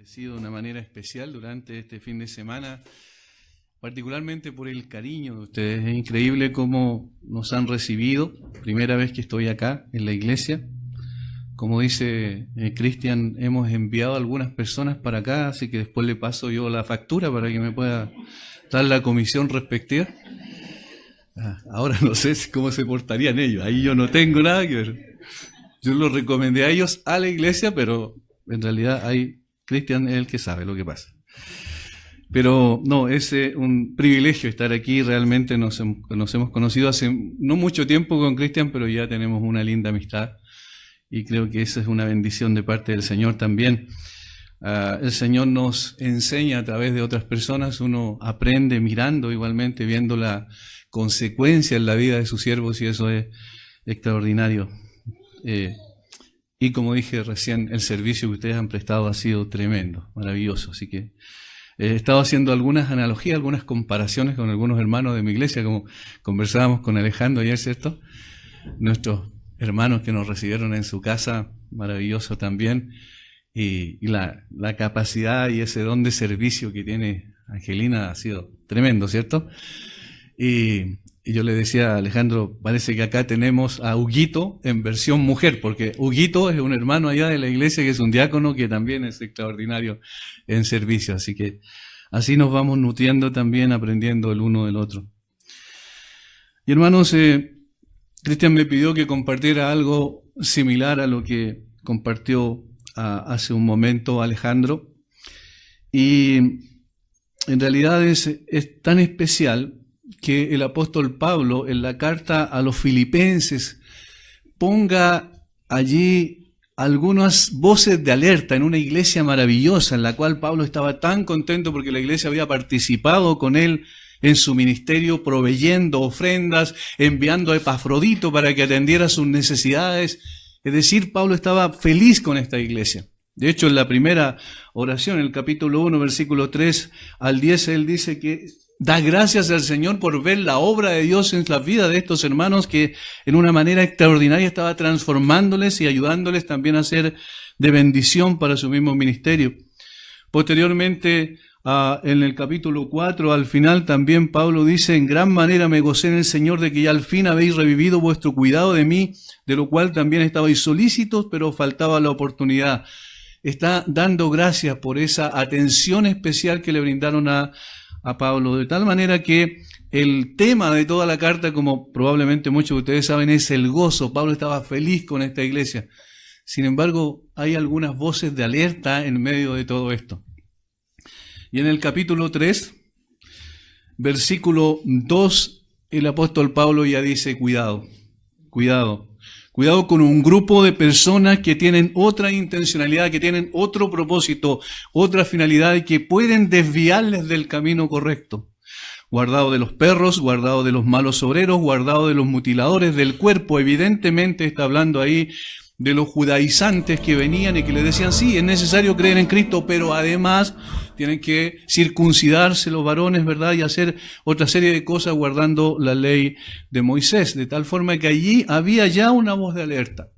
bendecido de una manera especial durante este fin de semana, particularmente por el cariño de ustedes. Es increíble cómo nos han recibido. Primera vez que estoy acá en la iglesia. Como dice Cristian, hemos enviado a algunas personas para acá, así que después le paso yo la factura para que me pueda dar la comisión respectiva. Ahora no sé cómo se portarían ellos, ahí yo no tengo nada que ver. Yo los recomendé a ellos a la iglesia, pero en realidad Cristian es el que sabe lo que pasa. Pero no, es un privilegio estar aquí. Realmente nos hemos conocido hace no mucho tiempo con Cristian, pero ya tenemos una linda amistad y creo que esa es una bendición de parte del Señor también. El Señor nos enseña a través de otras personas, uno aprende mirando igualmente, viendo la consecuencia en la vida de sus siervos, y eso es extraordinario. Y como dije recién, el servicio que ustedes han prestado ha sido tremendo, maravilloso. Así que he estado haciendo algunas analogías, algunas comparaciones con algunos hermanos de mi iglesia, como conversábamos con Alejandro ayer, ¿cierto? Nuestros hermanos que nos recibieron en su casa, maravilloso también. Y la capacidad y ese don de servicio que tiene Angelina ha sido tremendo, ¿cierto? Y yo le decía a Alejandro, parece que acá tenemos a Huguito en versión mujer, porque Huguito es un hermano allá de la iglesia que es un diácono que también es extraordinario en servicio. Así que así nos vamos nutriendo también, aprendiendo el uno del otro. Y hermanos, Cristian me pidió que compartiera algo similar a lo que compartió hace un momento Alejandro. Y en realidad es tan especial que el apóstol Pablo en la carta a los Filipenses ponga allí algunas voces de alerta en una iglesia maravillosa en la cual Pablo estaba tan contento porque la iglesia había participado con él en su ministerio, proveyendo ofrendas, enviando a Epafrodito para que atendiera sus necesidades. Es decir, Pablo estaba feliz con esta iglesia. De hecho, en la primera oración, en el capítulo 1, versículo 3 al 10, él dice que da gracias al Señor por ver la obra de Dios en la vida de estos hermanos que en una manera extraordinaria estaba transformándoles y ayudándoles también a ser de bendición para su mismo ministerio. Posteriormente, en el capítulo 4, al final también Pablo dice: en gran manera me gocé en el Señor de que ya al fin habéis revivido vuestro cuidado de mí, de lo cual también estabais solícitos, pero faltaba la oportunidad. Está dando gracias por esa atención especial que le brindaron a Pablo, de tal manera que el tema de toda la carta, como probablemente muchos de ustedes saben, es el gozo. Pablo estaba feliz con esta iglesia. Sin embargo, hay algunas voces de alerta en medio de todo esto. Y en el capítulo 3, versículo 2, el apóstol Pablo ya dice: cuidado con un grupo de personas que tienen otra intencionalidad, que tienen otro propósito, otra finalidad y que pueden desviarles del camino correcto. Guardado de los perros, guardado de los malos obreros, guardado de los mutiladores del cuerpo. Evidentemente está hablando ahí de los judaizantes que venían y que le decían: sí, es necesario creer en Cristo, pero además tienen que circuncidarse los varones, ¿verdad? Y hacer otra serie de cosas guardando la ley de Moisés. De tal forma que allí había ya una voz de alerta.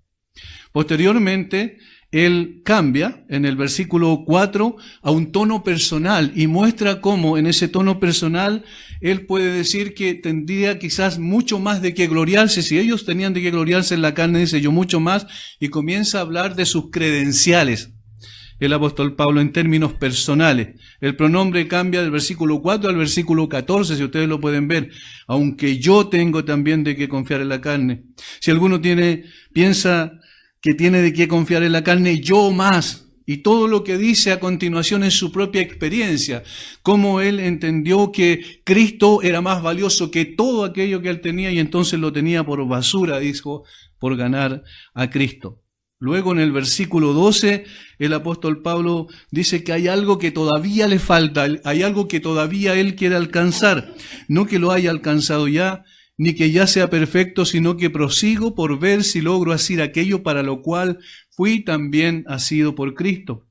Posteriormente, él cambia en el versículo 4 a un tono personal y muestra cómo en ese tono personal él puede decir que tendría quizás mucho más de qué gloriarse. Si ellos tenían de qué gloriarse en la carne, dice: yo mucho más, y comienza a hablar de sus credenciales. El apóstol Pablo en términos personales. El pronombre cambia del versículo 4 al versículo 14, si ustedes lo pueden ver. Aunque yo tengo también de qué confiar en la carne. Si alguno piensa que tiene de qué confiar en la carne, yo más. Y todo lo que dice a continuación es su propia experiencia. Cómo él entendió que Cristo era más valioso que todo aquello que él tenía y entonces lo tenía por basura, dijo, por ganar a Cristo. Luego en el versículo 12, el apóstol Pablo dice que hay algo que todavía le falta, hay algo que todavía él quiere alcanzar. No que lo haya alcanzado ya, ni que ya sea perfecto, sino que prosigo por ver si logro hacer aquello para lo cual fui también asido por Cristo.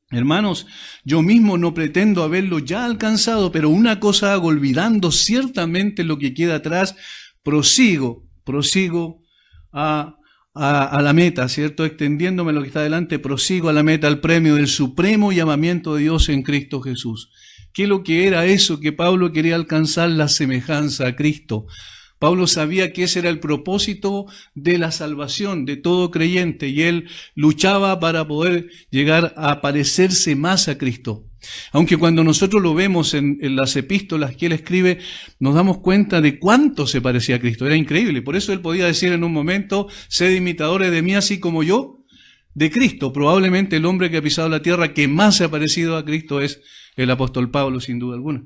Hermanos, yo mismo no pretendo haberlo ya alcanzado, pero una cosa hago, olvidando ciertamente lo que queda atrás, prosigo a a la meta, ¿cierto? Extendiéndome lo que está adelante, prosigo a la meta, al premio del supremo llamamiento de Dios en Cristo Jesús. ¿Qué es lo que era eso que Pablo quería alcanzar? La semejanza a Cristo. Pablo sabía que ese era el propósito de la salvación de todo creyente y él luchaba para poder llegar a parecerse más a Cristo. Aunque cuando nosotros lo vemos en las epístolas que él escribe, nos damos cuenta de cuánto se parecía a Cristo. Era increíble. Por eso él podía decir en un momento, sed imitadores de mí así como yo de Cristo. Probablemente el hombre que ha pisado la tierra que más se ha parecido a Cristo es el apóstol Pablo, sin duda alguna.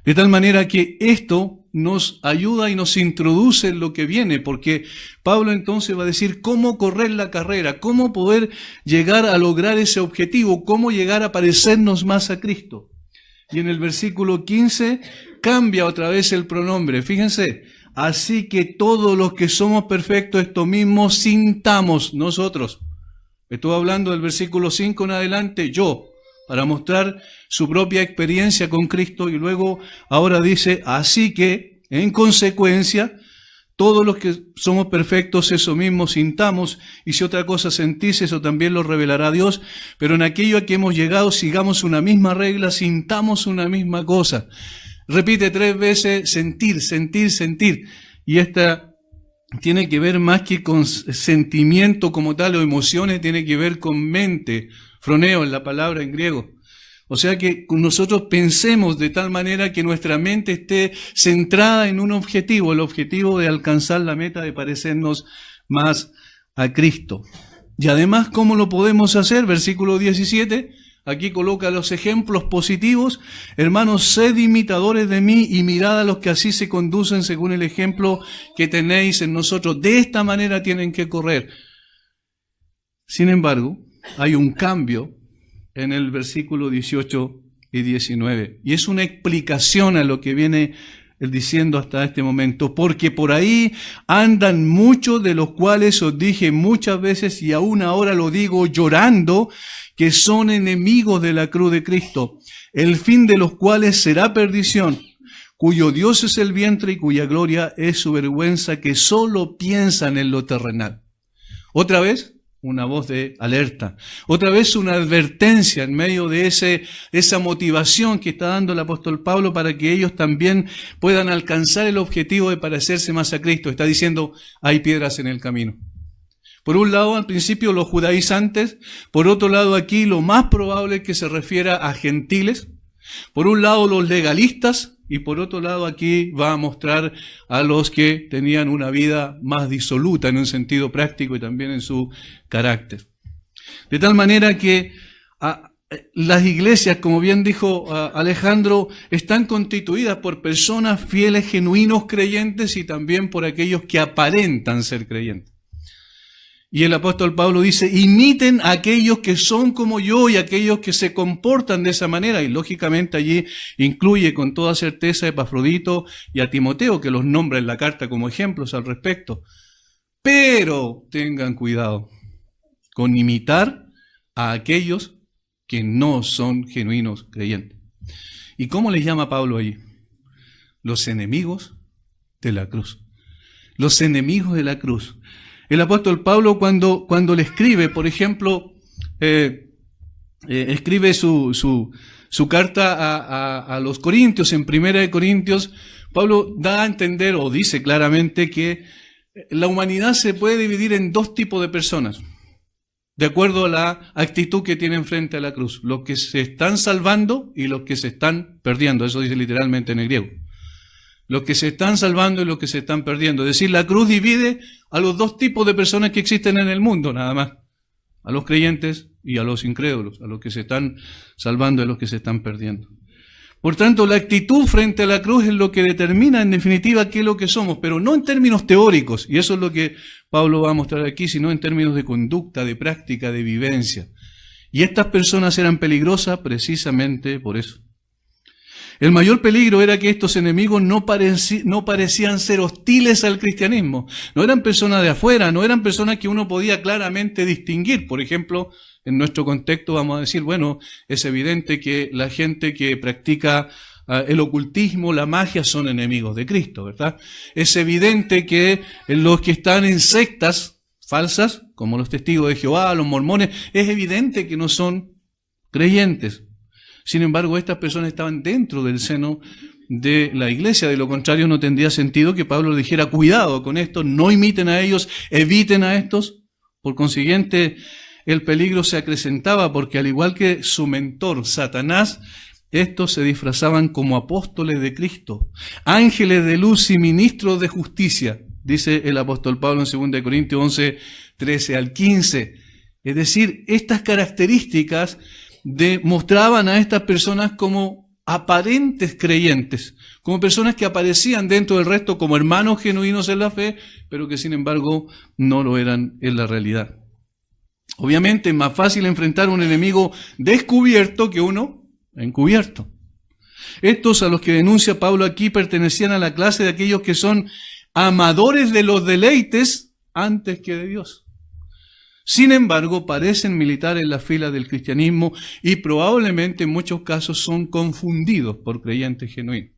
De tal manera que esto nos ayuda y nos introduce en lo que viene, porque Pablo entonces va a decir cómo correr la carrera, cómo poder llegar a lograr ese objetivo, cómo llegar a parecernos más a Cristo. Y en el versículo 15 cambia otra vez el pronombre. Fíjense, así que todos los que somos perfectos, esto mismo sintamos nosotros. Estuve hablando del versículo 5 en adelante, yo, para mostrar su propia experiencia con Cristo, y luego ahora dice, así que, en consecuencia, todos los que somos perfectos, eso mismo sintamos, y si otra cosa sentís, eso también lo revelará Dios, pero en aquello a que hemos llegado, sigamos una misma regla, sintamos una misma cosa. Repite 3 veces, sentir, sentir, sentir, y esta tiene que ver más que con sentimiento como tal o emociones, tiene que ver con mente, froneo en la palabra en griego. O sea que nosotros pensemos de tal manera que nuestra mente esté centrada en un objetivo, el objetivo de alcanzar la meta de parecernos más a Cristo. Y además, ¿cómo lo podemos hacer? Versículo 17, aquí coloca los ejemplos positivos. Hermanos, sed imitadores de mí y mirad a los que así se conducen según el ejemplo que tenéis en nosotros. De esta manera tienen que correr. Sin embargo, hay un cambio en el versículo 18 y 19. Y es una explicación a lo que viene diciendo hasta este momento. Porque por ahí andan muchos, de los cuales os dije muchas veces y aún ahora lo digo llorando, que son enemigos de la cruz de Cristo, el fin de los cuales será perdición, cuyo Dios es el vientre y cuya gloria es su vergüenza, que solo piensan en lo terrenal. Otra vez, una voz de alerta. Otra vez una advertencia en medio de esa motivación que está dando el apóstol Pablo para que ellos también puedan alcanzar el objetivo de parecerse más a Cristo. Está diciendo, hay piedras en el camino. Por un lado, al principio, los judaizantes. Por otro lado, aquí lo más probable es que se refiera a gentiles. Por un lado, los legalistas. Y por otro lado, aquí va a mostrar a los que tenían una vida más disoluta en un sentido práctico y también en su carácter. De tal manera que las iglesias, como bien dijo Alejandro, están constituidas por personas fieles, genuinos creyentes y también por aquellos que aparentan ser creyentes. Y el apóstol Pablo dice, imiten a aquellos que son como yo y aquellos que se comportan de esa manera. Y lógicamente allí incluye con toda certeza a Epafrodito y a Timoteo, que los nombra en la carta como ejemplos al respecto. Pero tengan cuidado con imitar a aquellos que no son genuinos creyentes. ¿Y cómo les llama Pablo allí? Los enemigos de la cruz. Los enemigos de la cruz. El apóstol Pablo cuando le escribe, por ejemplo, escribe su carta a los Corintios, en 1 Corintios, Pablo da a entender o dice claramente que la humanidad se puede dividir en 2 tipos de personas, de acuerdo a la actitud que tienen frente a la cruz. Los que se están salvando y los que se están perdiendo. Eso dice literalmente en el griego. Los que se están salvando y los que se están perdiendo. Es decir, la cruz divide a los 2 tipos de personas que existen en el mundo, nada más. A los creyentes y a los incrédulos, a los que se están salvando y a los que se están perdiendo. Por tanto, la actitud frente a la cruz es lo que determina en definitiva qué es lo que somos, pero no en términos teóricos, y eso es lo que Pablo va a mostrar aquí, sino en términos de conducta, de práctica, de vivencia. Y estas personas eran peligrosas precisamente por eso. El mayor peligro era que estos enemigos no parecían ser hostiles al cristianismo. No eran personas de afuera, no eran personas que uno podía claramente distinguir. Por ejemplo, en nuestro contexto vamos a decir, bueno, es evidente que la gente que practica el ocultismo, la magia, son enemigos de Cristo, ¿verdad? Es evidente que los que están en sectas falsas, como los testigos de Jehová, los mormones, es evidente que no son creyentes. Sin embargo, estas personas estaban dentro del seno de la iglesia. De lo contrario, no tendría sentido que Pablo dijera, cuidado con esto, no imiten a ellos, eviten a estos. Por consiguiente, el peligro se acrecentaba porque al igual que su mentor, Satanás, estos se disfrazaban como apóstoles de Cristo, ángeles de luz y ministros de justicia, dice el apóstol Pablo en 2 Corintios 11, 13 al 15. Es decir, estas características mostraban a estas personas como aparentes creyentes, como personas que aparecían dentro del resto como hermanos genuinos en la fe, pero que sin embargo no lo eran en la realidad. Obviamente es más fácil enfrentar a un enemigo descubierto que uno encubierto. Estos a los que denuncia Pablo aquí pertenecían a la clase de aquellos que son amadores de los deleites antes que de Dios. Sin embargo, parecen militar en la fila del cristianismo y probablemente en muchos casos son confundidos por creyentes genuinos.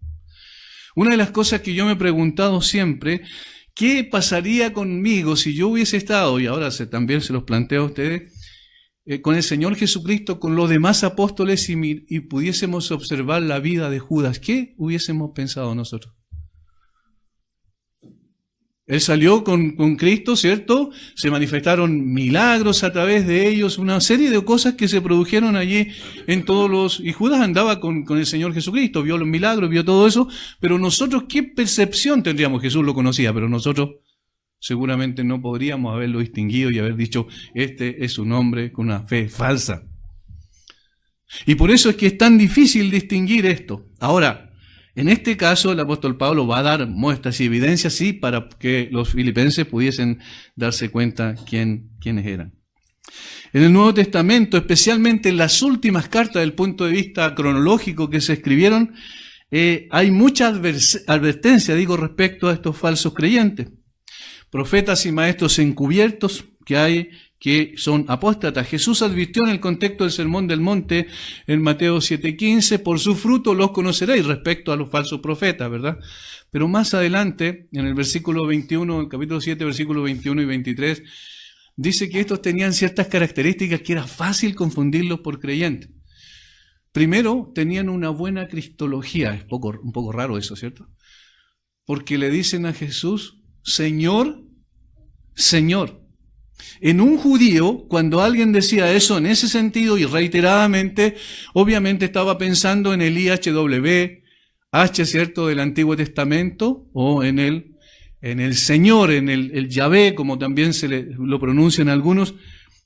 Una de las cosas que yo me he preguntado siempre, ¿qué pasaría conmigo si yo hubiese estado, y ahora también se los planteo a ustedes, con el Señor Jesucristo, con los demás apóstoles y pudiésemos observar la vida de Judas? ¿Qué hubiésemos pensado nosotros? Él salió con Cristo, ¿cierto? Se manifestaron milagros a través de ellos, una serie de cosas que se produjeron allí en todos los... Y Judas andaba con el Señor Jesucristo, vio los milagros, vio todo eso, pero nosotros, ¿qué percepción tendríamos? Jesús lo conocía, pero nosotros seguramente no podríamos haberlo distinguido y haber dicho, este es un hombre con una fe falsa. Y por eso es que es tan difícil distinguir esto. Ahora, en este caso el apóstol Pablo va a dar muestras y evidencias, sí, para que los filipenses pudiesen darse cuenta quiénes eran. En el Nuevo Testamento, especialmente en las últimas cartas del punto de vista cronológico que se escribieron, hay mucha advertencia, respecto a estos falsos creyentes. Profetas y maestros encubiertos que son apóstatas. Jesús advirtió en el contexto del Sermón del Monte, en Mateo 7:15, por su fruto los conoceréis, respecto a los falsos profetas, ¿verdad? Pero más adelante, en el versículo 21, el capítulo 7, versículos 21 y 23, dice que estos tenían ciertas características que era fácil confundirlos por creyentes. Primero, tenían una buena cristología. Es un poco raro eso, ¿cierto? Porque le dicen a Jesús, Señor, Señor. En un judío, cuando alguien decía eso en ese sentido y reiteradamente, obviamente estaba pensando en el IHWH, ¿cierto?, del Antiguo Testamento, o en el Señor, en el Yahvé, como también lo pronuncian algunos,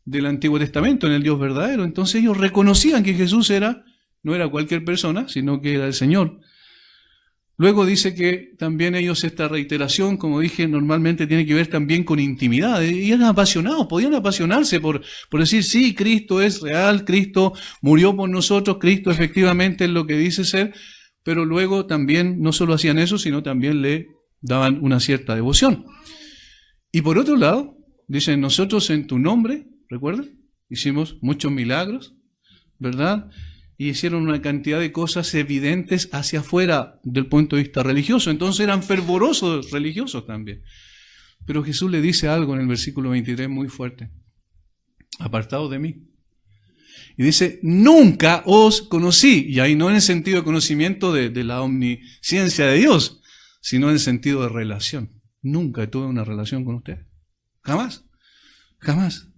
del Antiguo Testamento, en el Dios verdadero. Entonces ellos reconocían que Jesús no era cualquier persona, sino que era el Señor. Luego dice que también ellos, esta reiteración, como dije, normalmente tiene que ver también con intimidad. Y eran apasionados, podían apasionarse por decir, sí, Cristo es real, Cristo murió por nosotros, Cristo efectivamente es lo que dice ser, pero luego también no solo hacían eso, sino también le daban una cierta devoción. Y por otro lado, dicen, nosotros en tu nombre, ¿recuerdan? Hicimos muchos milagros, ¿verdad? Y hicieron una cantidad de cosas evidentes hacia afuera del punto de vista religioso. Entonces eran fervorosos religiosos también. Pero Jesús le dice algo en el versículo 23 muy fuerte. Apartados de mí. Y dice, nunca os conocí. Y ahí no en el sentido de conocimiento de la omnisciencia de Dios, sino en el sentido de relación. Nunca tuve una relación con usted. Jamás. Jamás.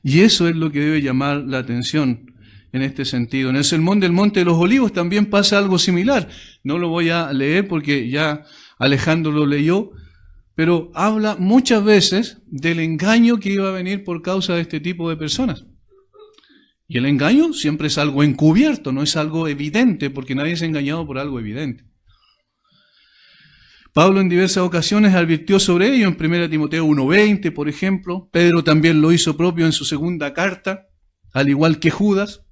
Y eso es lo que debe llamar la atención en este sentido. En el Sermón del Monte de los Olivos también pasa algo similar. No lo voy a leer porque ya Alejandro lo leyó, pero habla muchas veces del engaño que iba a venir por causa de este tipo de personas. Y el engaño siempre es algo encubierto, no es algo evidente, porque nadie es engañado por algo evidente. Pablo en diversas ocasiones advirtió sobre ello, en 1 Timoteo 1:20, por ejemplo. Pedro también lo hizo propio en su segunda carta, al igual que Judas.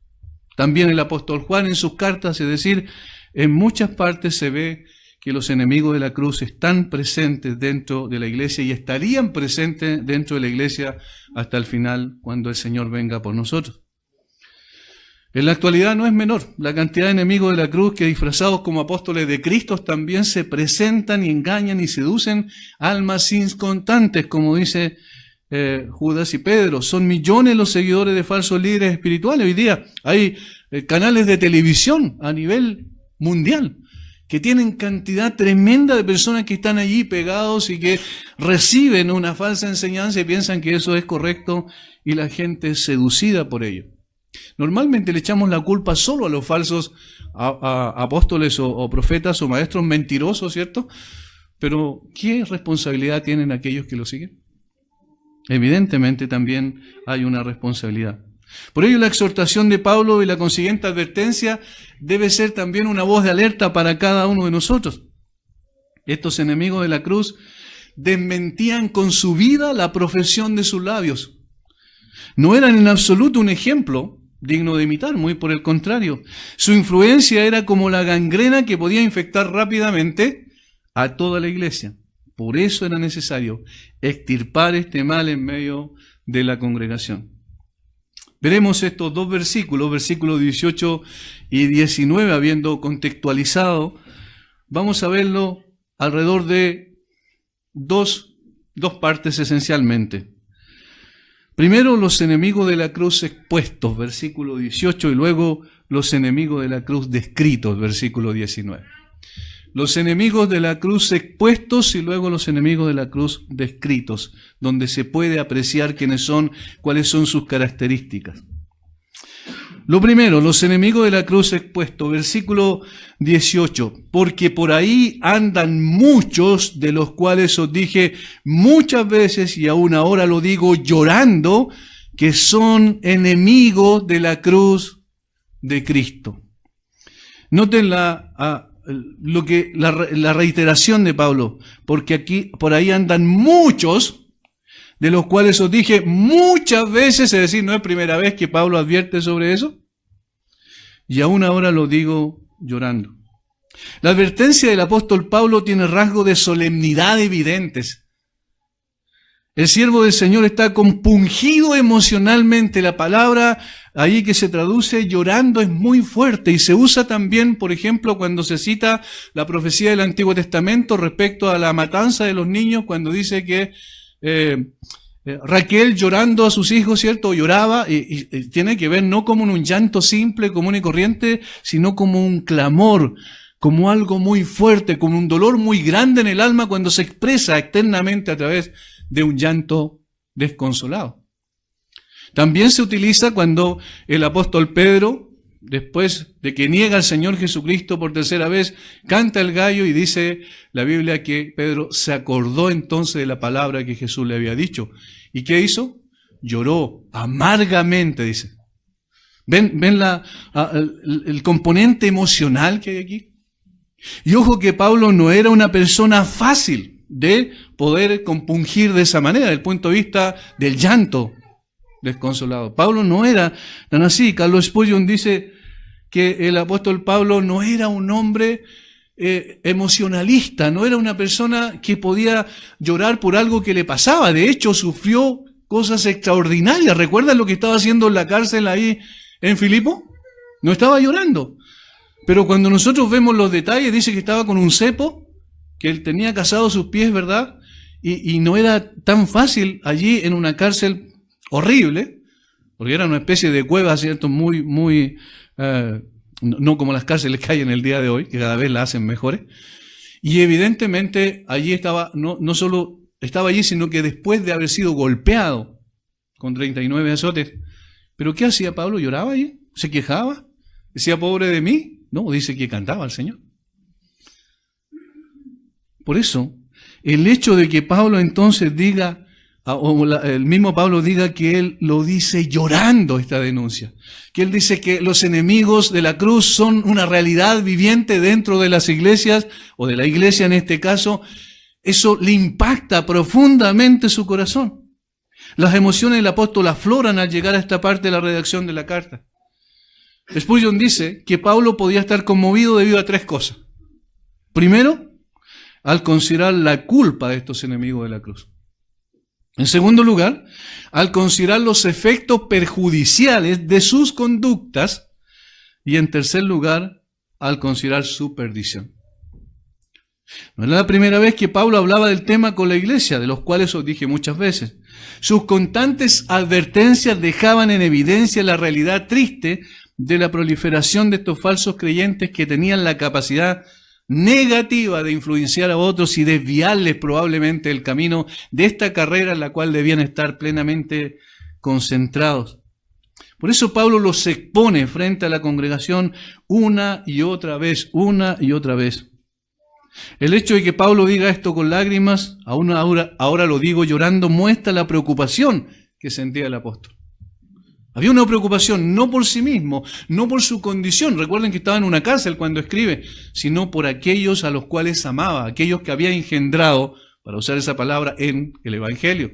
También el apóstol Juan en sus cartas, es decir, en muchas partes se ve que los enemigos de la cruz están presentes dentro de la iglesia y estarían presentes dentro de la iglesia hasta el final, cuando el Señor venga por nosotros. En la actualidad no es menor la cantidad de enemigos de la cruz que, disfrazados como apóstoles de Cristo, también se presentan y engañan y seducen almas inconstantes, como dice Judas y Pedro. Son millones los seguidores de falsos líderes espirituales. Hoy día hay canales de televisión a nivel mundial que tienen cantidad tremenda de personas que están allí pegados y que reciben una falsa enseñanza y piensan que eso es correcto y la gente es seducida por ello. Normalmente le echamos la culpa solo a los falsos apóstoles o profetas o maestros mentirosos, ¿cierto? Pero ¿qué responsabilidad tienen aquellos que lo siguen? Evidentemente también hay una responsabilidad. Por ello la exhortación de Pablo y la consiguiente advertencia debe ser también una voz de alerta para cada uno de nosotros. Estos enemigos de la cruz desmentían con su vida la profesión de sus labios. No eran en absoluto un ejemplo digno de imitar, muy por el contrario. Su influencia era como la gangrena que podía infectar rápidamente a toda la iglesia. Por eso era necesario extirpar este mal en medio de la congregación. Veremos estos dos versículos, versículos 18 y 19, habiendo contextualizado. Vamos a verlo alrededor de dos partes esencialmente. Primero, los enemigos de la cruz expuestos, versículo 18, y luego los enemigos de la cruz descritos, versículo 19. Los enemigos de la cruz expuestos y luego los enemigos de la cruz descritos, donde se puede apreciar quiénes son, cuáles son sus características. Lo primero, los enemigos de la cruz expuestos, versículo 18, porque por ahí andan muchos, de los cuales os dije muchas veces y aún ahora lo digo llorando, que son enemigos de la cruz de Cristo. Noten la reiteración de Pablo, porque aquí, por ahí andan muchos, de los cuales os dije muchas veces, es decir, no es primera vez que Pablo advierte sobre eso, y aún ahora lo digo llorando. La advertencia del apóstol Pablo tiene rasgos de solemnidad evidentes. El siervo del Señor está compungido emocionalmente. La palabra ahí que se traduce llorando es muy fuerte y se usa también, por ejemplo, cuando se cita la profecía del Antiguo Testamento respecto a la matanza de los niños, cuando dice que Raquel llorando a sus hijos, ¿cierto? Lloraba y tiene que ver no como un llanto simple, común y corriente, sino como un clamor, como algo muy fuerte, como un dolor muy grande en el alma cuando se expresa externamente a través de un llanto desconsolado. También se utiliza cuando el apóstol Pedro, después de que niega al Señor Jesucristo por tercera vez, canta el gallo y dice la Biblia que Pedro se acordó entonces de la palabra que Jesús le había dicho. ¿Y qué hizo? Lloró amargamente, dice. ¿Ven el componente emocional que hay aquí? Y ojo que Pablo no era una persona fácil de poder compungir de esa manera, desde el punto de vista del llanto desconsolado. Pablo no era tan así. Carlos Spurgeon dice que el apóstol Pablo no era un hombre emocionalista, no era una persona que podía llorar por algo que le pasaba. De hecho, sufrió cosas extraordinarias. ¿Recuerdan lo que estaba haciendo en la cárcel ahí en Filipo? No estaba llorando. Pero cuando nosotros vemos los detalles, dice que estaba con un cepo, que él tenía casados sus pies, ¿verdad? Y no era tan fácil allí en una cárcel horrible, porque era una especie de cueva, ¿cierto? No como las cárceles que hay en el día de hoy, que cada vez las hacen mejores. Y evidentemente allí estaba, no solo estaba allí, sino que después de haber sido golpeado con 39 azotes. ¿Pero qué hacía Pablo? ¿Lloraba allí? ¿Se quejaba? ¿Decía pobre de mí? No, dice que cantaba al Señor. Por eso, el hecho de que Pablo entonces diga, el mismo Pablo diga que él lo dice llorando esta denuncia, que él dice que los enemigos de la cruz son una realidad viviente dentro de las iglesias, o de la iglesia en este caso, eso le impacta profundamente su corazón. Las emociones del apóstol afloran al llegar a esta parte de la redacción de la carta. Spurgeon dice que Pablo podía estar conmovido debido a tres cosas. Primero, al considerar la culpa de estos enemigos de la cruz. En segundo lugar, al considerar los efectos perjudiciales de sus conductas. Y en tercer lugar, al considerar su perdición. No era la primera vez que Pablo hablaba del tema con la iglesia, de los cuales os dije muchas veces. Sus constantes advertencias dejaban en evidencia la realidad triste de la proliferación de estos falsos creyentes que tenían la capacidad negativa de influenciar a otros y desviarles probablemente el camino de esta carrera en la cual debían estar plenamente concentrados. Por eso Pablo los expone frente a la congregación una y otra vez, una y otra vez. El hecho de que Pablo diga esto con lágrimas, aún ahora lo digo llorando, muestra la preocupación que sentía el apóstol. Había una preocupación no por sí mismo, no por su condición. Recuerden que estaba en una cárcel cuando escribe, sino por aquellos a los cuales amaba, aquellos que había engendrado, para usar esa palabra, en el Evangelio.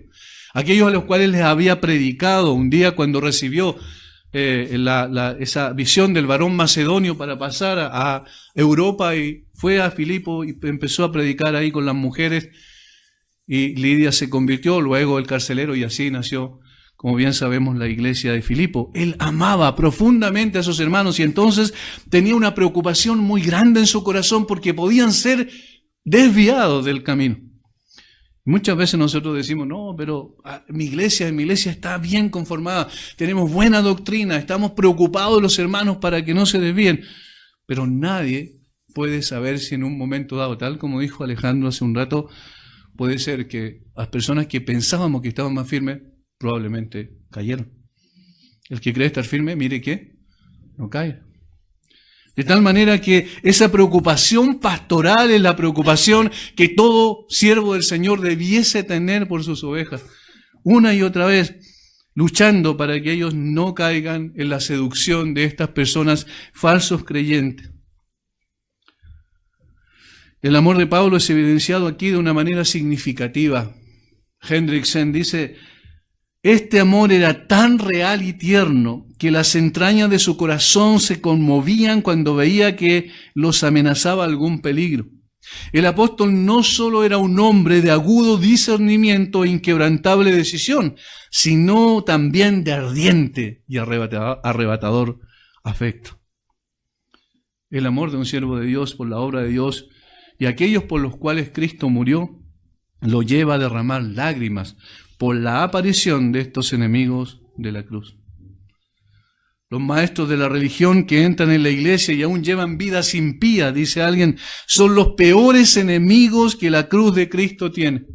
Aquellos a los cuales les había predicado un día cuando recibió esa visión del varón macedonio para pasar a Europa, y fue a Filipo y empezó a predicar ahí con las mujeres, y Lidia se convirtió, luego el carcelero, y así nació, como bien sabemos, la iglesia de Filipo. Él amaba profundamente a sus hermanos y entonces tenía una preocupación muy grande en su corazón porque podían ser desviados del camino. Muchas veces nosotros decimos, no, pero mi iglesia está bien conformada, tenemos buena doctrina, estamos preocupados los hermanos para que no se desvíen. Pero nadie puede saber si en un momento dado, tal como dijo Alejandro hace un rato, puede ser que las personas que pensábamos que estaban más firmes, probablemente cayeron. El que cree estar firme, mire que no cae. De tal manera que esa preocupación pastoral es la preocupación que todo siervo del Señor debiese tener por sus ovejas. Una y otra vez, luchando para que ellos no caigan en la seducción de estas personas falsos creyentes. El amor de Pablo es evidenciado aquí de una manera significativa. Hendriksen dice: este amor era tan real y tierno que las entrañas de su corazón se conmovían cuando veía que los amenazaba algún peligro. El apóstol no solo era un hombre de agudo discernimiento e inquebrantable decisión, sino también de ardiente y arrebatador afecto. El amor de un siervo de Dios por la obra de Dios y aquellos por los cuales Cristo murió lo lleva a derramar lágrimas por la aparición de estos enemigos de la cruz. Los maestros de la religión que entran en la iglesia y aún llevan vidas impías, dice alguien, son los peores enemigos que la cruz de Cristo tiene.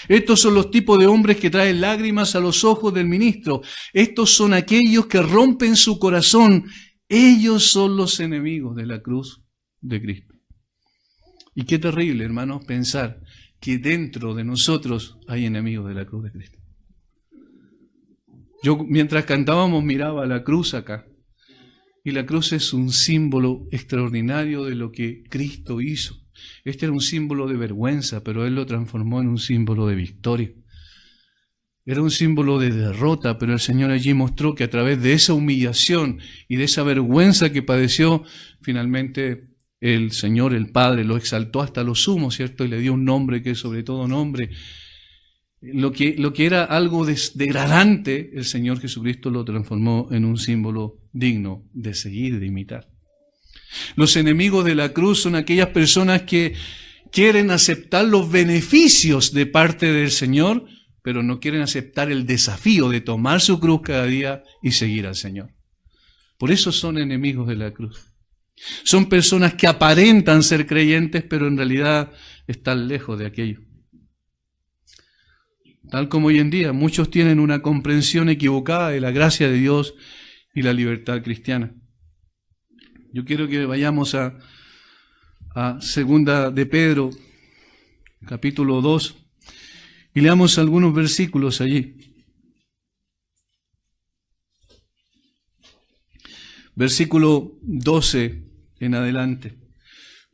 Estos son los tipos de hombres que traen lágrimas a los ojos del ministro. Estos son aquellos que rompen su corazón. Ellos son los enemigos de la cruz de Cristo. Y qué terrible, hermanos, pensar que dentro de nosotros hay enemigos de la cruz de Cristo. Yo mientras cantábamos miraba la cruz acá, y la cruz es un símbolo extraordinario de lo que Cristo hizo. Este era un símbolo de vergüenza, pero Él lo transformó en un símbolo de victoria. Era un símbolo de derrota, pero el Señor allí mostró que a través de esa humillación y de esa vergüenza que padeció, finalmente el Señor, el Padre, lo exaltó hasta lo sumo, ¿cierto? Y le dio un nombre que es sobre todo nombre. Lo que era algo degradante, el Señor Jesucristo lo transformó en un símbolo digno de seguir, de imitar. Los enemigos de la cruz son aquellas personas que quieren aceptar los beneficios de parte del Señor, pero no quieren aceptar el desafío de tomar su cruz cada día y seguir al Señor. Por eso son enemigos de la cruz. Son personas que aparentan ser creyentes, pero en realidad están lejos de aquello. Tal como hoy en día muchos tienen una comprensión equivocada de la gracia de Dios y la libertad cristiana. Yo quiero que vayamos a Segunda de Pedro, capítulo 2, y leamos algunos versículos allí. Versículo 12 en adelante.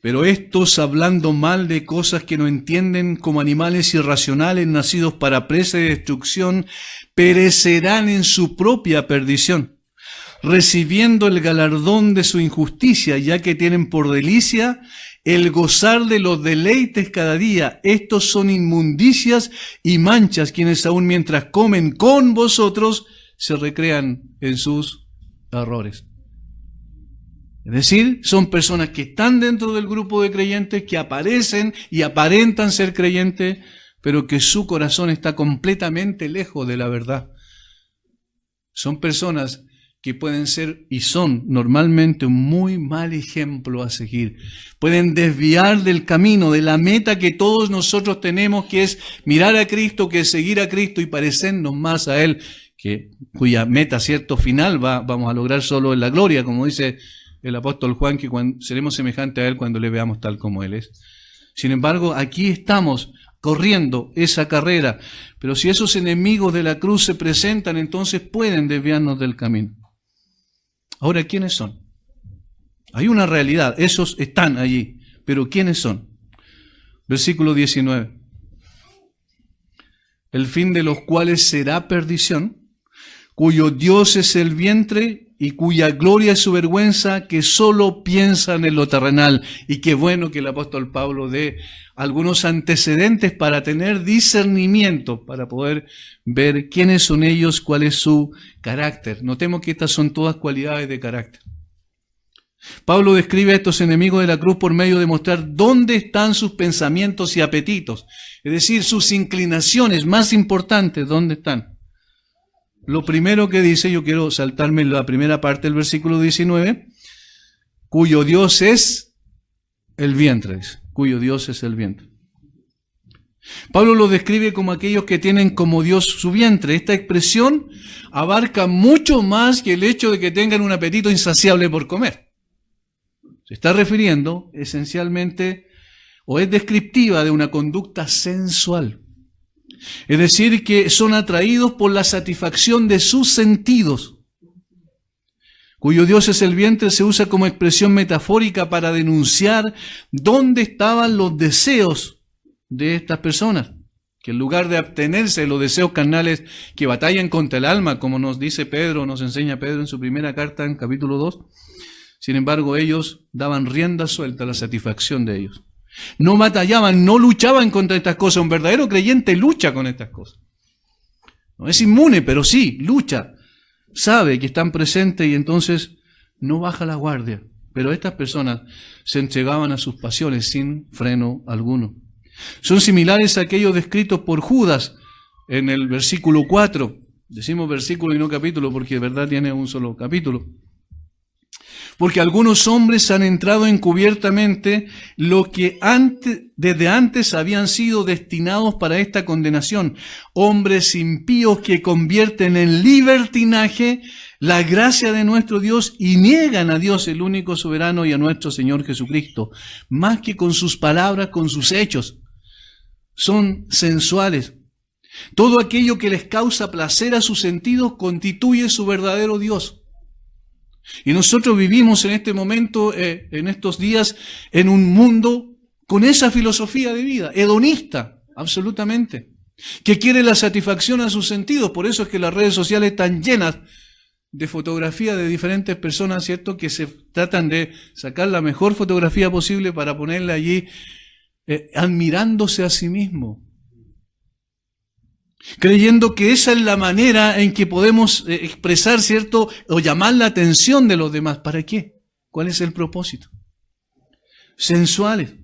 Pero estos, hablando mal de cosas que no entienden, como animales irracionales nacidos para presa de destrucción, perecerán en su propia perdición, recibiendo el galardón de su injusticia, ya que tienen por delicia el gozar de los deleites cada día. Estos son inmundicias y manchas, quienes aún mientras comen con vosotros, se recrean en sus errores. Es decir, son personas que están dentro del grupo de creyentes, que aparecen y aparentan ser creyentes, pero que su corazón está completamente lejos de la verdad. Son personas que pueden ser y son normalmente un muy mal ejemplo a seguir. Pueden desviar del camino, de la meta que todos nosotros tenemos, que es mirar a Cristo, que es seguir a Cristo y parecernos más a Él, cuya meta, cierto, final vamos a lograr solo en la gloria, como dice el apóstol Juan, que seremos semejantes a Él cuando le veamos tal como Él es. Sin embargo, aquí estamos corriendo esa carrera, pero si esos enemigos de la cruz se presentan, entonces pueden desviarnos del camino. Ahora, ¿quiénes son? Hay una realidad, esos están allí, pero ¿quiénes son? Versículo 19. El fin de los cuales será perdición, cuyo Dios es el vientre y cuya gloria es su vergüenza, que solo piensan en lo terrenal. Y qué bueno que el apóstol Pablo dé algunos antecedentes para tener discernimiento, para poder ver quiénes son ellos, cuál es su carácter. Notemos que estas son todas cualidades de carácter. Pablo describe a estos enemigos de la cruz por medio de mostrar dónde están sus pensamientos y apetitos, es decir, sus inclinaciones más importantes, ¿dónde están? Lo primero que dice, yo quiero saltarme la primera parte del versículo 19, cuyo Dios es el vientre, dice, cuyo Dios es el vientre. Pablo lo describe como aquellos que tienen como Dios su vientre. Esta expresión abarca mucho más que el hecho de que tengan un apetito insaciable por comer. Se está refiriendo esencialmente, o es descriptiva de una conducta sensual. Es decir, que son atraídos por la satisfacción de sus sentidos. Cuyo Dios es el vientre se usa como expresión metafórica para denunciar dónde estaban los deseos de estas personas. Que en lugar de abstenerse de los deseos carnales que batallan contra el alma, como nos dice Pedro, nos enseña Pedro en su primera carta en capítulo 2, sin embargo ellos daban rienda suelta a la satisfacción de ellos. No batallaban, no luchaban contra estas cosas. Un verdadero creyente lucha con estas cosas. No es inmune, pero sí, lucha. Sabe que están presentes y entonces no baja la guardia. Pero estas personas se entregaban a sus pasiones sin freno alguno. Son similares a aquellos descritos por Judas en el versículo 4. Decimos versículo y no capítulo porque de verdad tiene un solo capítulo. Porque algunos hombres han entrado encubiertamente lo que desde antes habían sido destinados para esta condenación. Hombres impíos que convierten en libertinaje la gracia de nuestro Dios y niegan a Dios, el único soberano, y a nuestro Señor Jesucristo. Más que con sus palabras, con sus hechos. Son sensuales. Todo aquello que les causa placer a sus sentidos constituye su verdadero Dios. Y nosotros vivimos en este momento, en estos días, en un mundo con esa filosofía de vida, hedonista, absolutamente, que quiere la satisfacción a sus sentidos. Por eso es que las redes sociales están llenas de fotografías de diferentes personas, ¿cierto?, que se tratan de sacar la mejor fotografía posible para ponerla allí, admirándose a sí mismo. Creyendo que esa es la manera en que podemos expresar, ¿cierto?, o llamar la atención de los demás. ¿Para qué? ¿Cuál es el propósito? Sensuales.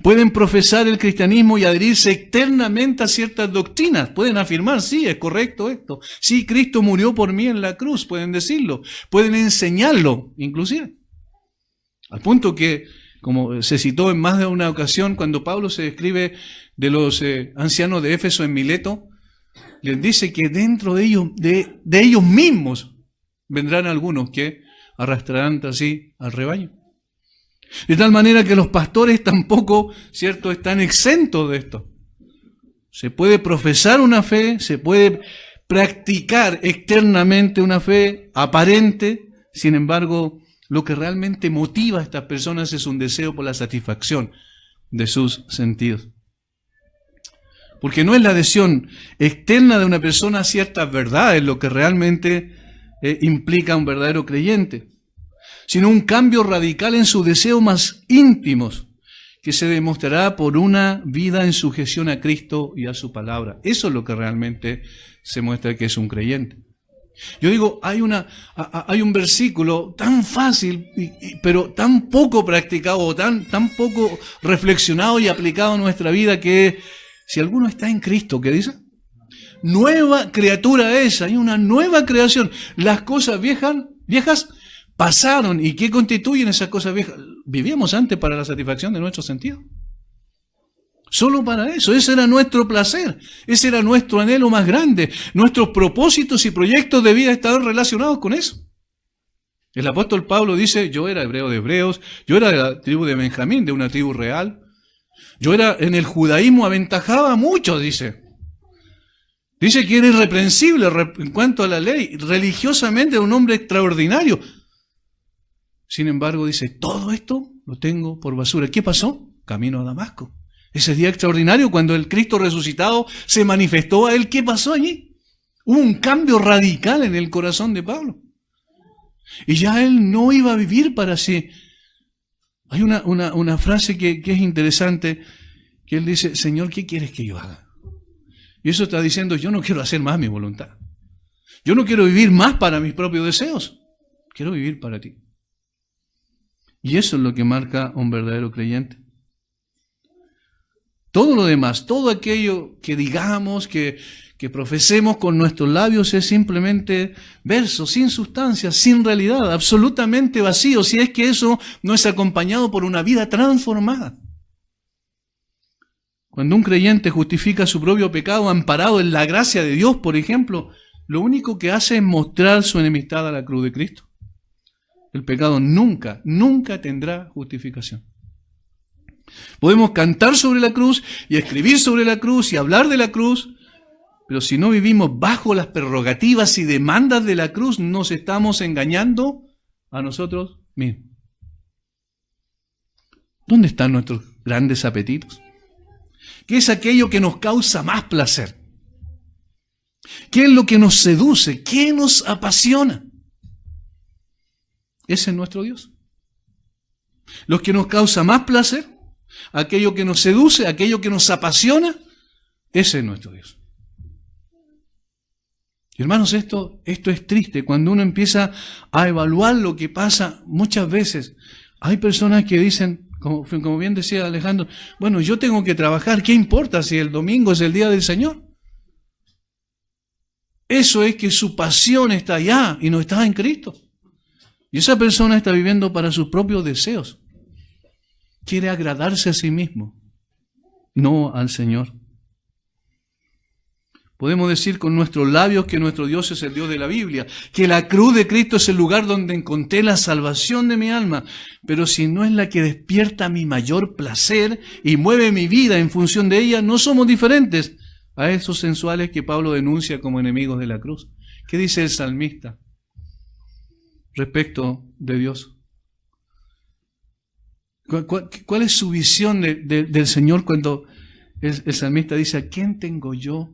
Pueden profesar el cristianismo y adherirse externamente a ciertas doctrinas. Pueden afirmar, sí, es correcto esto. Sí, Cristo murió por mí en la cruz, pueden decirlo. Pueden enseñarlo, inclusive. Al punto que, como se citó en más de una ocasión, cuando Pablo se describe de los ancianos de Éfeso en Mileto, les dice que dentro de ellos mismos vendrán algunos que arrastrarán así al rebaño. De tal manera que los pastores tampoco, ¿cierto?, están exentos de esto. Se puede profesar una fe, se puede practicar externamente una fe aparente, sin embargo, lo que realmente motiva a estas personas es un deseo por la satisfacción de sus sentidos. Porque no es la adhesión externa de una persona a ciertas verdades lo que realmente implica un verdadero creyente, sino un cambio radical en sus deseos más íntimos, que se demostrará por una vida en sujeción a Cristo y a su palabra. Eso es lo que realmente se muestra que es un creyente. Yo digo, hay un versículo tan fácil, pero tan poco practicado, tan poco reflexionado y aplicado a nuestra vida, que es Si alguno está en Cristo, ¿qué dice? Nueva criatura es, hay una nueva creación. Las cosas viejas pasaron. ¿Y qué constituyen esas cosas viejas? Vivíamos antes para la satisfacción de nuestros sentidos. Solo para eso, ese era nuestro placer, ese era nuestro anhelo más grande. Nuestros propósitos y proyectos de vida estaban relacionados con eso. El apóstol Pablo dice, yo era hebreo de hebreos, yo era de la tribu de Benjamín, de una tribu real. Yo era, en el judaísmo aventajaba a muchos, dice. Dice que era irreprensible en cuanto a la ley, religiosamente era un hombre extraordinario. Sin embargo, dice, todo esto lo tengo por basura. ¿Qué pasó? Camino a Damasco. Ese día extraordinario cuando el Cristo resucitado se manifestó a él, ¿qué pasó allí? Hubo un cambio radical en el corazón de Pablo. Y ya él no iba a vivir para sí. Hay una frase que es interesante, que él dice, Señor, ¿qué quieres que yo haga? Y eso está diciendo, yo no quiero hacer más mi voluntad. Yo no quiero vivir más para mis propios deseos. Quiero vivir para ti. Y eso es lo que marca a un verdadero creyente. Todo lo demás, todo aquello que digamos, que profesemos con nuestros labios es simplemente versos, sin sustancia, sin realidad, absolutamente vacío, si es que eso no es acompañado por una vida transformada. Cuando un creyente justifica su propio pecado amparado en la gracia de Dios, por ejemplo, lo único que hace es mostrar su enemistad a la cruz de Cristo. El pecado nunca, nunca tendrá justificación. Podemos cantar sobre la cruz y escribir sobre la cruz y hablar de la cruz, pero si no vivimos bajo las prerrogativas y demandas de la cruz, nos estamos engañando a nosotros mismos. ¿Dónde están nuestros grandes apetitos? ¿Qué es aquello que nos causa más placer? ¿Qué es lo que nos seduce? ¿Qué nos apasiona? Ese es nuestro Dios. Lo que nos causa más placer, aquello que nos seduce, aquello que nos apasiona, ese es nuestro Dios. Y hermanos, esto es triste. Cuando uno empieza a evaluar lo que pasa, muchas veces hay personas que dicen, como bien decía Alejandro, bueno, yo tengo que trabajar, ¿qué importa si el domingo es el día del Señor? Eso es que su pasión está allá y no está en Cristo. Y esa persona está viviendo para sus propios deseos. Quiere agradarse a sí mismo, no al Señor. Podemos decir con nuestros labios que nuestro Dios es el Dios de la Biblia, que la cruz de Cristo es el lugar donde encontré la salvación de mi alma, pero si no es la que despierta mi mayor placer y mueve mi vida en función de ella, no somos diferentes a esos sensuales que Pablo denuncia como enemigos de la cruz. ¿Qué dice el salmista respecto de Dios? ¿Cuál es su visión del Señor cuando el salmista dice, ¿a quién tengo yo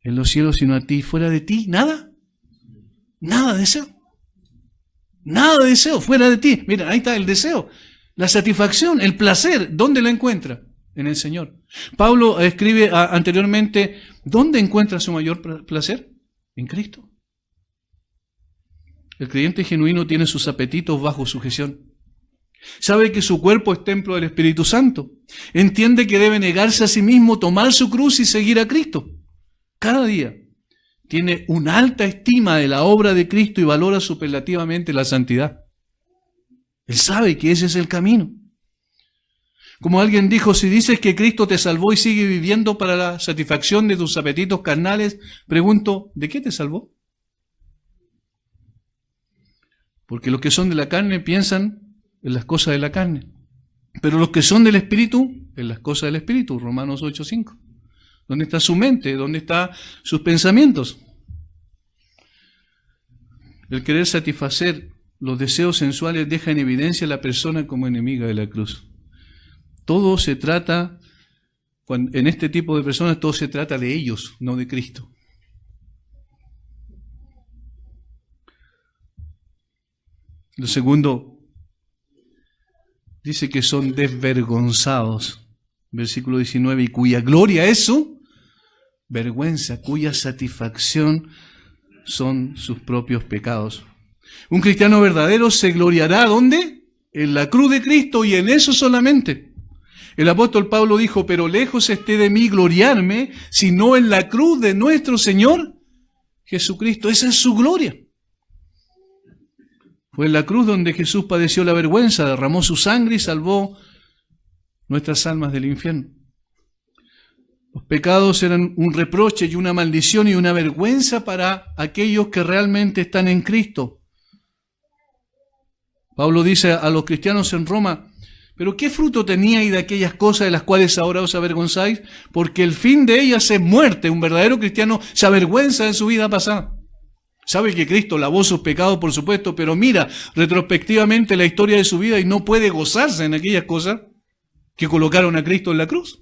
en los cielos sino a ti? Fuera de ti, nada. Nada de deseo. Nada de deseo fuera de ti. Mira, ahí está el deseo. La satisfacción, el placer, ¿dónde lo encuentra? En el Señor. Pablo escribe anteriormente, ¿dónde encuentra su mayor placer? En Cristo. El creyente genuino tiene sus apetitos bajo sujeción. Sabe que su cuerpo es templo del Espíritu Santo. Entiende que debe negarse a sí mismo, tomar su cruz y seguir a Cristo. Cada día tiene una alta estima de la obra de Cristo y valora superlativamente la santidad. Él sabe que ese es el camino. Como alguien dijo, si dices que Cristo te salvó y sigue viviendo para la satisfacción de tus apetitos carnales, pregunto, ¿de qué te salvó? Porque los que son de la carne piensan en las cosas de la carne, pero los que son del Espíritu, en las cosas del Espíritu, Romanos 8:5. ¿Dónde está su mente? ¿Dónde están sus pensamientos? El querer satisfacer los deseos sensuales deja en evidencia a la persona como enemiga de la cruz. Todo se trata, en este tipo de personas, todo se trata de ellos, no de Cristo. Lo segundo, dice que son desvergonzados. Versículo 19, y cuya gloria es su vergüenza, cuya satisfacción son sus propios pecados. Un cristiano verdadero se gloriará, ¿dónde? En la cruz de Cristo y en eso solamente. El apóstol Pablo dijo, pero lejos esté de mí gloriarme, sino en la cruz de nuestro Señor Jesucristo. Esa es su gloria. Fue en la cruz donde Jesús padeció la vergüenza, derramó su sangre y salvó nuestras almas del infierno. Los pecados eran un reproche y una maldición y una vergüenza para aquellos que realmente están en Cristo. Pablo dice a los cristianos en Roma, pero ¿qué fruto teníais de aquellas cosas de las cuales ahora os avergonzáis? Porque el fin de ellas es muerte. Un verdadero cristiano se avergüenza de su vida pasada. Sabe que Cristo lavó sus pecados, por supuesto, pero mira retrospectivamente la historia de su vida y no puede gozarse en aquellas cosas que colocaron a Cristo en la cruz.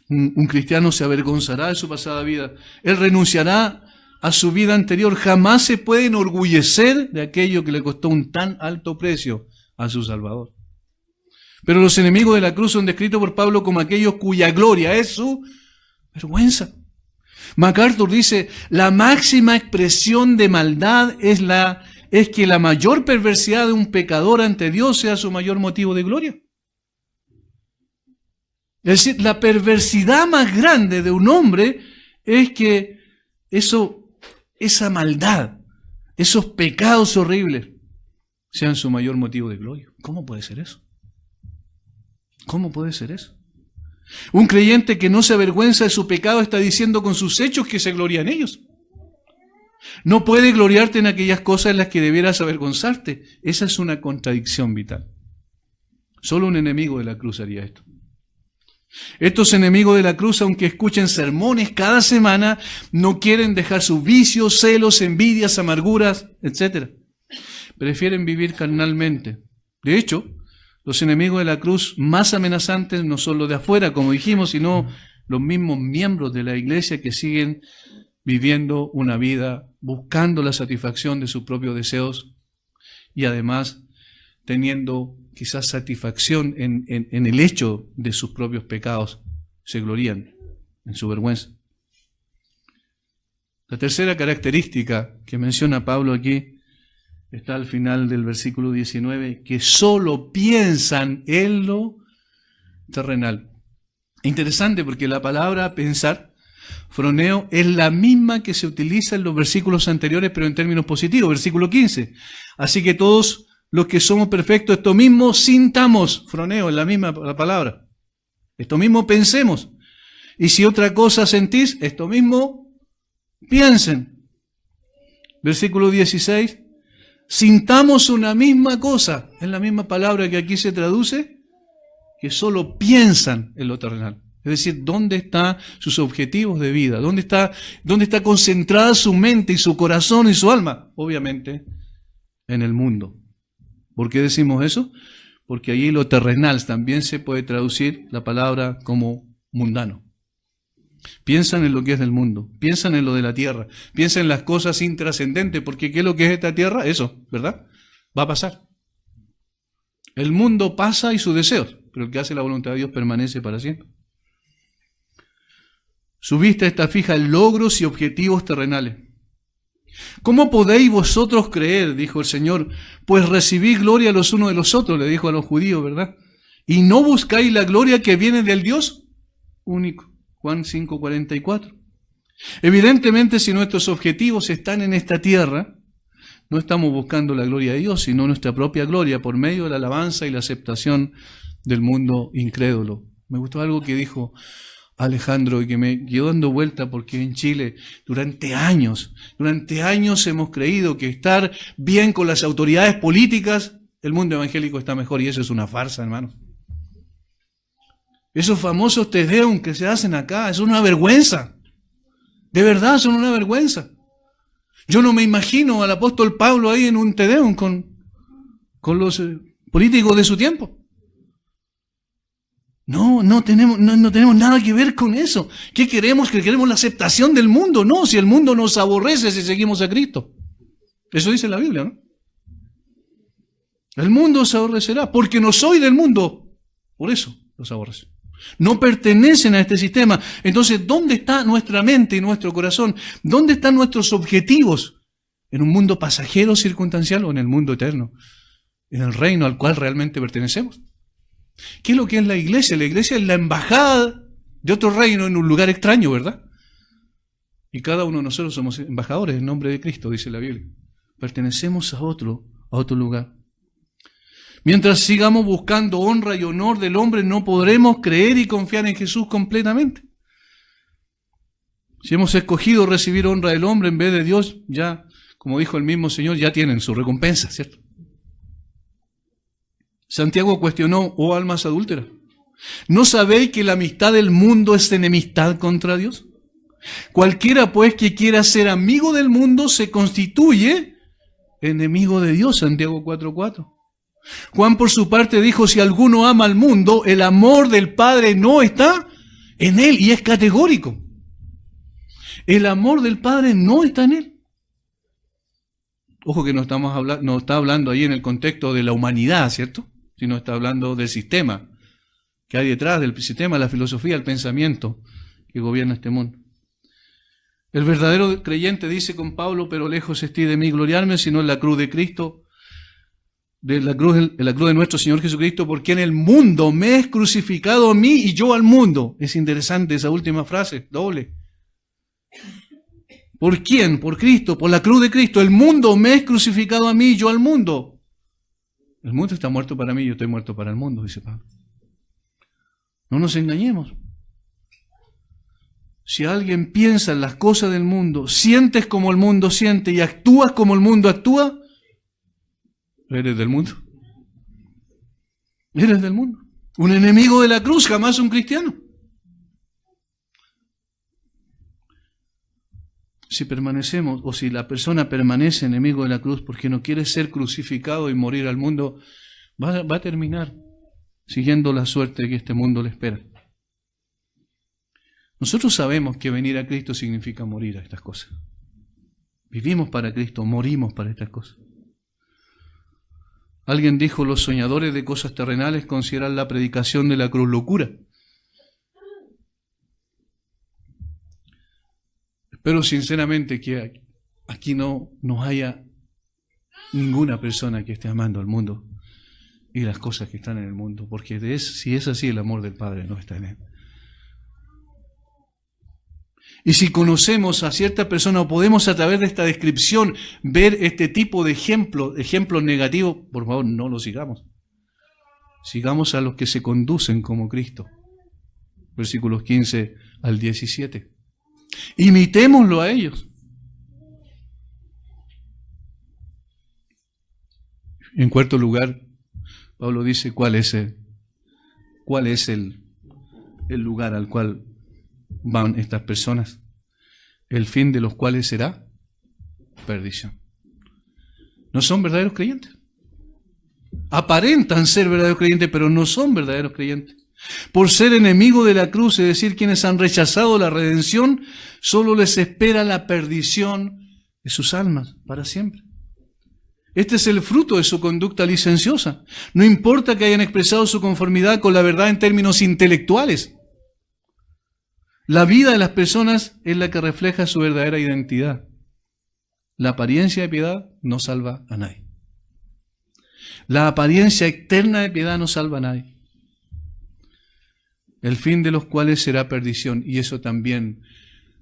Un cristiano se avergonzará de su pasada vida. Él renunciará a su vida anterior. Jamás se puede enorgullecer de aquello que le costó un tan alto precio a su Salvador. Pero los enemigos de la cruz son descritos por Pablo como aquellos cuya gloria es su vergüenza. MacArthur dice, la máxima expresión de maldad es que la mayor perversidad de un pecador ante Dios sea su mayor motivo de gloria. Es decir, la perversidad más grande de un hombre es que esa maldad, esos pecados horribles, sean su mayor motivo de gloria. ¿Cómo puede ser eso? ¿Cómo puede ser eso? Un creyente que no se avergüenza de su pecado está diciendo con sus hechos que se gloria en ellos. No puede gloriarte en aquellas cosas en las que debieras avergonzarte. Esa es una contradicción vital. Solo un enemigo de la cruz haría esto. Estos enemigos de la cruz, aunque escuchen sermones cada semana, no quieren dejar sus vicios, celos, envidias, amarguras, etc. Prefieren vivir carnalmente. De hecho, los enemigos de la cruz más amenazantes no son los de afuera, como dijimos, sino los mismos miembros de la iglesia que siguen viviendo una vida buscando la satisfacción de sus propios deseos y además teniendo quizás satisfacción en el hecho de sus propios pecados. Se glorían en su vergüenza. La tercera característica que menciona Pablo aquí está al final del versículo 19, que solo piensan en lo terrenal. Interesante porque la palabra pensar, froneo, es la misma que se utiliza en los versículos anteriores, pero en términos positivos. Versículo 15. Así que todos los que somos perfectos, esto mismo sintamos, froneo, es la misma palabra. Esto mismo pensemos. Y si otra cosa sentís, esto mismo piensen. Versículo 16. Sintamos una misma cosa, es la misma palabra que aquí se traduce, que solo piensan en lo terrenal. Es decir, ¿dónde están sus objetivos de vida? ¿Dónde está concentrada su mente y su corazón y su alma? Obviamente, en el mundo. ¿Por qué decimos eso? Porque allí lo terrenal también se puede traducir la palabra como mundano. Piensan en lo que es del mundo, piensan en lo de la tierra, piensan en las cosas intrascendentes, porque ¿qué es lo que es esta tierra? Eso, ¿verdad? Va a pasar. El mundo pasa y sus deseos, pero el que hace la voluntad de Dios permanece para siempre. Su vista está fija en logros y objetivos terrenales. ¿Cómo podéis vosotros creer, dijo el Señor, pues recibís gloria los unos de los otros, le dijo a los judíos, ¿verdad? Y no buscáis la gloria que viene del Dios único. Juan 5:44. Evidentemente, si nuestros objetivos están en esta tierra, no estamos buscando la gloria de Dios, sino nuestra propia gloria por medio de la alabanza y la aceptación del mundo incrédulo. Me gustó algo que dijo Alejandro y que me quedó dando vuelta porque en Chile durante años hemos creído que estar bien con las autoridades políticas, el mundo evangélico está mejor y eso es una farsa, hermano. Esos famosos tedeum que se hacen acá, es una vergüenza. De verdad, son una vergüenza. Yo no me imagino al apóstol Pablo ahí en un tedeum con los políticos de su tiempo. No tenemos nada que ver con eso. ¿Qué queremos? Que queremos la aceptación del mundo. No, si el mundo nos aborrece si seguimos a Cristo. Eso dice la Biblia, ¿no? El mundo se aborrecerá porque no soy del mundo. Por eso los aborrece. No pertenecen a este sistema. Entonces, ¿dónde está nuestra mente y nuestro corazón? ¿Dónde están nuestros objetivos? ¿En un mundo pasajero, circunstancial o en el mundo eterno? en el reino al cual realmente pertenecemos. ¿Qué es lo que es la iglesia? La iglesia es la embajada de otro reino en un lugar extraño, ¿verdad? Y cada uno de nosotros somos embajadores en nombre de Cristo, dice la Biblia. Pertenecemos a otro lugar. Mientras sigamos buscando honra y honor del hombre, no podremos creer y confiar en Jesús completamente. Si hemos escogido recibir honra del hombre en vez de Dios, ya, como dijo el mismo Señor, ya tienen su recompensa, ¿cierto? Santiago cuestionó, oh almas adúlteras, ¿no sabéis que la amistad del mundo es enemistad contra Dios? Cualquiera pues que quiera ser amigo del mundo se constituye enemigo de Dios, Santiago 4:4. Juan por su parte dijo, si alguno ama al mundo, el amor del Padre no está en él, y es categórico. El amor del Padre no está en él. Ojo que no está hablando ahí en el contexto de la humanidad, ¿cierto? Sino está hablando del sistema que hay detrás, del sistema, la filosofía, el pensamiento que gobierna este mundo. El verdadero creyente dice con Pablo, pero lejos esté de mí gloriarme, sino en la cruz de Cristo, en la cruz de nuestro Señor Jesucristo, porque en el mundo me es crucificado a mí y yo al mundo. Es interesante esa última frase, doble. ¿Por quién? Por Cristo, por la cruz de Cristo. El mundo me es crucificado a mí y yo al mundo. El mundo está muerto para mí y yo estoy muerto para el mundo, dice Pablo. No nos engañemos. Si alguien piensa en las cosas del mundo, sientes como el mundo siente y actúas como el mundo actúa, eres del mundo. Eres del mundo. Un enemigo de la cruz, jamás un cristiano. Si permanecemos, o si la persona permanece enemigo de la cruz porque no quiere ser crucificado y morir al mundo, va a terminar siguiendo la suerte que este mundo le espera. Nosotros sabemos que venir a Cristo significa morir a estas cosas. Vivimos para Cristo, morimos para estas cosas. Alguien dijo, los soñadores de cosas terrenales consideran la predicación de la cruz locura. Espero sinceramente que aquí no haya ninguna persona que esté amando al mundo y las cosas que están en el mundo, porque si es así, el amor del Padre no está en él. Y si conocemos a cierta persona o podemos a través de esta descripción ver este tipo de ejemplos negativos, por favor no lo sigamos. Sigamos a los que se conducen como Cristo. Versículos 15 al 17. Imitémoslo a ellos. En cuarto lugar, Pablo dice cuál es el lugar al cual van estas personas, el fin de los cuales será perdición. No son verdaderos creyentes. Aparentan ser verdaderos creyentes, pero no son verdaderos creyentes. Por ser enemigo de la cruz, es decir, quienes han rechazado la redención, solo les espera la perdición de sus almas para siempre. Este es el fruto de su conducta licenciosa. No importa que hayan expresado su conformidad con la verdad en términos intelectuales. La vida de las personas es la que refleja su verdadera identidad. La apariencia de piedad no salva a nadie. La apariencia externa de piedad no salva a nadie. El fin de los cuales será perdición. Y eso también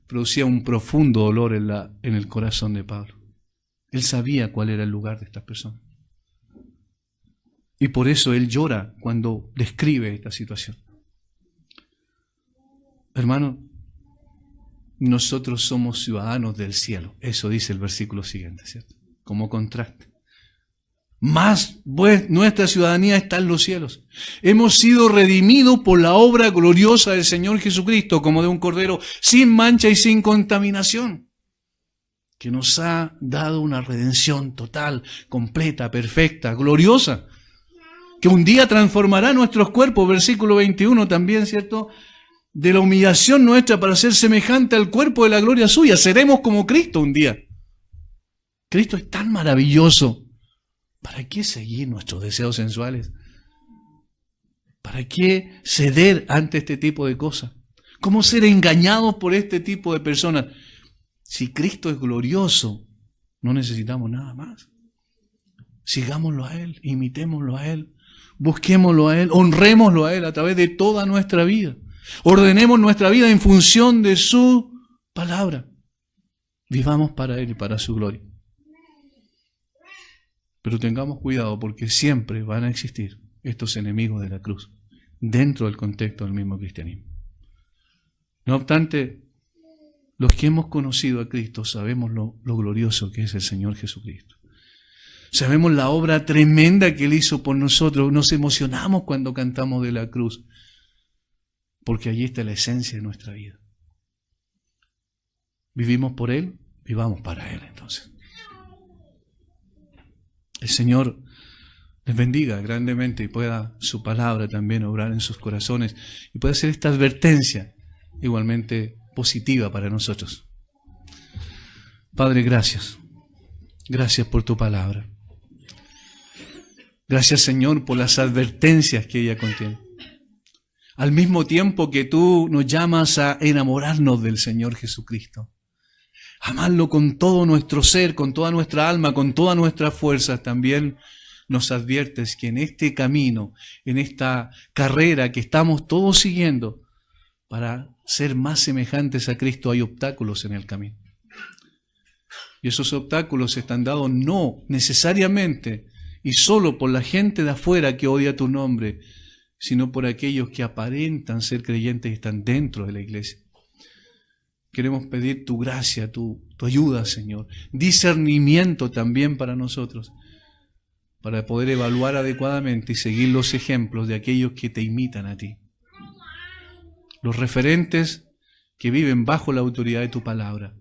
producía un profundo dolor en el corazón de Pablo. Él sabía cuál era el lugar de estas personas. Y por eso él llora cuando describe esta situación. Hermano, nosotros somos ciudadanos del cielo. Eso dice el versículo siguiente, ¿cierto? Como contraste. Más, pues, nuestra ciudadanía está en los cielos. Hemos sido redimidos por la obra gloriosa del Señor Jesucristo, como de un cordero sin mancha y sin contaminación, que nos ha dado una redención total, completa, perfecta, gloriosa, que un día transformará nuestros cuerpos, versículo 21 también, ¿cierto? De la humillación nuestra para ser semejante al cuerpo de la gloria suya. Seremos como Cristo un día. Cristo es tan maravilloso. ¿Para qué seguir nuestros deseos sensuales? ¿Para qué ceder ante este tipo de cosas? ¿Cómo ser engañados por este tipo de personas? Si Cristo es glorioso, no necesitamos nada más. sigámoslo a Él, imitémoslo a Él, busquémoslo a Él, honrémoslo a Él a través de toda nuestra vida. Ordenemos nuestra vida en función de su palabra. Vivamos para Él y para su gloria. Pero tengamos cuidado porque siempre van a existir estos enemigos de la cruz dentro del contexto del mismo cristianismo. No obstante, los que hemos conocido a Cristo sabemos lo glorioso que es el Señor Jesucristo. Sabemos la obra tremenda que Él hizo por nosotros. Nos emocionamos cuando cantamos de la cruz, porque allí está la esencia de nuestra vida. Vivimos por Él, vivamos para Él entonces. El Señor les bendiga grandemente y pueda su palabra también obrar en sus corazones y pueda hacer esta advertencia igualmente positiva para nosotros. Padre, gracias. Gracias por tu palabra. Gracias, Señor, por las advertencias que ella contiene. Al mismo tiempo que tú nos llamas a enamorarnos del Señor Jesucristo, amarlo con todo nuestro ser, con toda nuestra alma, con todas nuestras fuerzas, también nos adviertes que en este camino, en esta carrera que estamos todos siguiendo, para ser más semejantes a Cristo hay obstáculos en el camino. Y esos obstáculos están dados no necesariamente y solo por la gente de afuera que odia tu nombre, sino por aquellos que aparentan ser creyentes y están dentro de la iglesia. Queremos pedir tu gracia, tu ayuda, Señor. Discernimiento también para nosotros, para poder evaluar adecuadamente y seguir los ejemplos de aquellos que te imitan a ti. Los referentes que viven bajo la autoridad de tu palabra.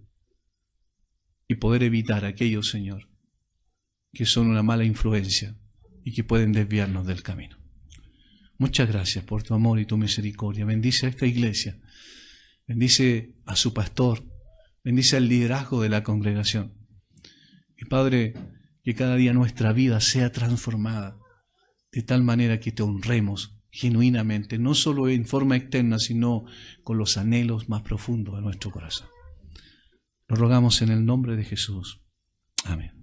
Y poder evitar aquellos, Señor, que son una mala influencia y que pueden desviarnos del camino. Muchas gracias por tu amor y tu misericordia. Bendice a esta iglesia. Bendice a su pastor. Bendice al liderazgo de la congregación. Y Padre, que cada día nuestra vida sea transformada de tal manera que te honremos genuinamente, no solo en forma externa, sino con los anhelos más profundos de nuestro corazón. Lo rogamos en el nombre de Jesús. Amén.